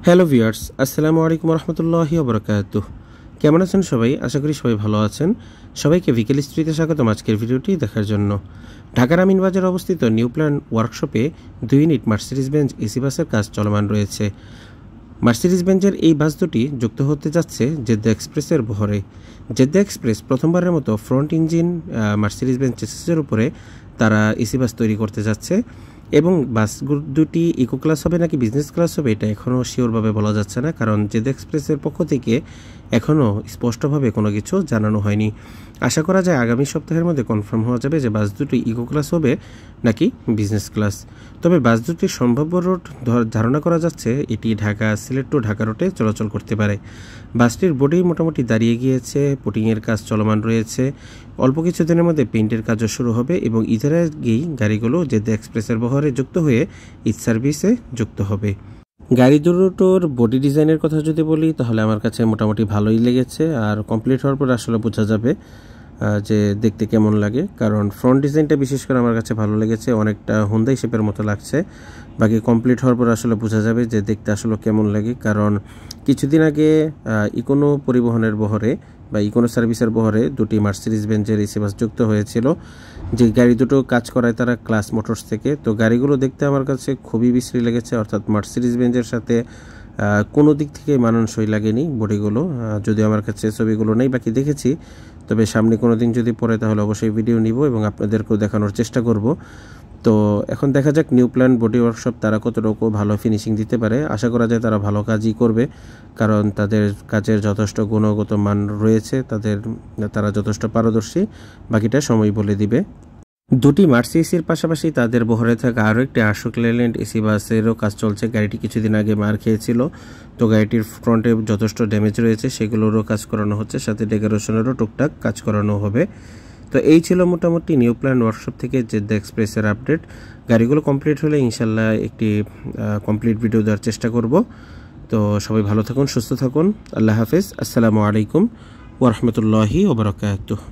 Hello viewers, আসসালামু আলাইকুম রহমতুল্লাহি ওবরাকাতুহ। কেমন আছেন সবাই? আশা করি সবাই ভালো আছেন। সবাইকে ভিকেল স্ট্রিটে স্বাগতম আজকের ভিডিওটি দেখার জন্য। ঢাকার আমিনবাজারে অবস্থিত নিউ প্ল্যান ওয়ার্কশপে 2 ইউনিট মার্সিডিজ বেঞ্জ এসি বাসের কাজ চলমান রয়েছে। মার্সিডিজ বেঞ্জের এই বাস দুটি যুক্ত হতে যাচ্ছে জেদ্দা এক্সপ্রেসের বহরে। জেদ্দা এক্সপ্রেস প্রথমবারের মতো ফ্রন্ট ইঞ্জিন মার্সিডিজ বেঞ্জ চেসিসের উপরে তারা এসি বাস তৈরি করতে যাচ্ছে এবং বাস দুটি ইকো ক্লাস হবে নাকি বিজনেস ক্লাস হবে এটা এখনও শিওরভাবে বলা যাচ্ছে না, কারণ জেদ্দা এক্সপ্রেসের পক্ষ থেকে এখনও স্পষ্টভাবে কোনো কিছু জানানো হয়নি। আশা করা যায় আগামী সপ্তাহের মধ্যে কনফার্ম হওয়া যাবে যে বাস দুটি ইকো ক্লাস হবে নাকি বিজনেস ক্লাস। তবে বাস দুটির সম্ভাব্য রুট ধারণা করা যাচ্ছে এটি ঢাকা সিলেট টু ঢাকা রুটে চলাচল করতে পারে। বাসটির বডি মোটামুটি দাঁড়িয়ে গিয়েছে, পুটিংয়ের কাজ চলমান রয়েছে, অল্প কিছুদিনের মধ্যে পেইন্টের কাজও শুরু হবে এবং ঈদের আগেই গাড়িগুলো জেদ্দা এক্সপ্রেসের বহরে যুক্ত হয়ে ঈদ সার্ভিসে যুক্ত হবে। গাড়ি দুটোর বডি ডিজাইনের কথা যদি বলি তাহলে আমার কাছে মোটামুটি ভালোই লেগেছে, আর কমপ্লিট হওয়ার পর আসলে বোঝা যাবে যে দেখতে কেমন লাগে, কারণ ফ্রন্ট ডিজাইনটা বিশেষ করে আমার কাছে ভালো লেগেছে, অনেকটা হুন্দাই শেপের মতো লাগছে। বাকি কমপ্লিট হওয়ার পর আসলে বোঝা যাবে যে দেখতে আসলে কেমন লাগে, কারণ কিছুদিন আগে ইকোনো পরিবহনের বহরে বা ইকোনো সার্ভিসের বহরে দুটি মার্সিডিজ বেঞ্জের এসি বাস যুক্ত হয়েছিল, যে গাড়ি দুটো কাজ করায় তারা ক্লাস মোটরস থেকে। তো গাড়িগুলো দেখতে আমার কাছে খুবই বিশ্রী লেগেছে, অর্থাৎ মার্সিডিজ বেঞ্জের সাথে কোনো দিক থেকে মানানসই লাগেনি বডিগুলো। যদিও আমার কাছে ছবিগুলো নেই, বাকি দেখেছি, তবে সামনে কোনো দিন যদি পড়ে তাহলে অবশ্যই ভিডিও নিব এবং আপনাদেরকেও দেখানোর চেষ্টা করব। তো এখন দেখা যাক নিউ প্ল্যান বডি ওয়ার্কশপ তারা কতটুকু ভালো ফিনিশিং দিতে পারে। আশা করা যায় তারা ভালো কাজই করবে, কারণ তাদের কাজের যথেষ্ট গুণগত মান রয়েছে, তারা যথেষ্ট পারদর্শী। বাকিটা সময় বলে দিবে। দুটি মার্সি এসির পাশাপাশি তাদের বহরে থাকা আরও একটি আশোক লেল্যান্ড এসি বাসেরও কাজ চলছে। গাড়িটি কিছুদিন আগে মার খেয়েছিল, তো গাড়িটির ফ্রন্টে যথেষ্ট ড্যামেজ রয়েছে, সেগুলোরও কাজ করানো হচ্ছে, সাথে ডেকোরেশনেরও টুকটাক কাজ করানো হবে। তো এই ছিল মোটামুটি নিউ প্ল্যান ওয়ার্কশপ থেকে জেদ্দা এক্সপ্রেসের আপডেট। গাড়িগুলো কমপ্লিট হলে ইনশাল্লাহ একটি কমপ্লিট ভিডিও দেওয়ার চেষ্টা করব। তো সবাই ভালো থাকুন, সুস্থ থাকুন। আল্লাহ হাফেজ। আসসালামু আলাইকুম ওয়া রাহমাতুল্লাহি ওয়া বারাকাতুহু।